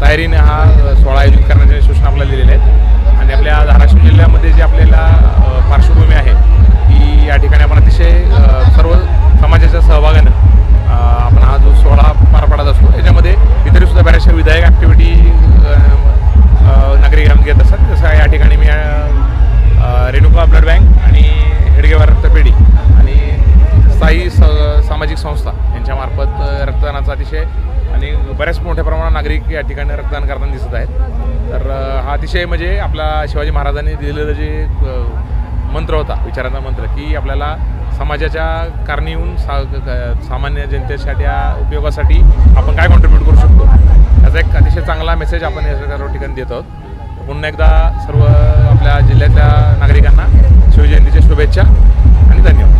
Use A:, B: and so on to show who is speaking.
A: तयारीने हा सोहळा आयोजित करण्याच्या सूचना आपल्याला दिलेल्या आहेत आणि आपल्या धाराशिव जिल्ह्यामध्ये जी आपल्याला पार्श्वभूमी आहे की या ठिकाणी आपण अतिशय सर्व समाजाच्या सहभागानं आपण हा जो सोहळा पार पाडत असतो याच्यामध्ये इतरसुद्धा बऱ्याचशा विधायक ॲक्टिव्हिटी नागरिक घेत असतात. जसं या ठिकाणी मी रेणुका ब्लड बँक आणि हेडगेवार रक्तपेढी आणि स्थायी सामाजिक संस्था यांच्यामार्फत रक्तदानाचा अतिशय आणि बऱ्याच मोठ्या प्रमाणात नागरिक या ठिकाणी रक्तदान करताना दिसत आहेत. तर हा अतिशय म्हणजे आपला शिवाजी महाराजांनी दिलेलं जे मंत्र होता, विचारांचा मंत्र, की आपल्याला समाजाच्या कारणी येऊन सामान्य जनतेसाठी उपयोगासाठी आपण काय कॉन्ट्रीब्यूट करू शकतो याचा एक अतिशय चांगला मेसेज आपण या सर्व ठिकाणी देत आहोत. पुन्हा एकदा सर्व आपल्या जिल्ह्यातल्या नागरिकांना शिवजयंतीच्या शुभेच्छा आणि धन्यवाद.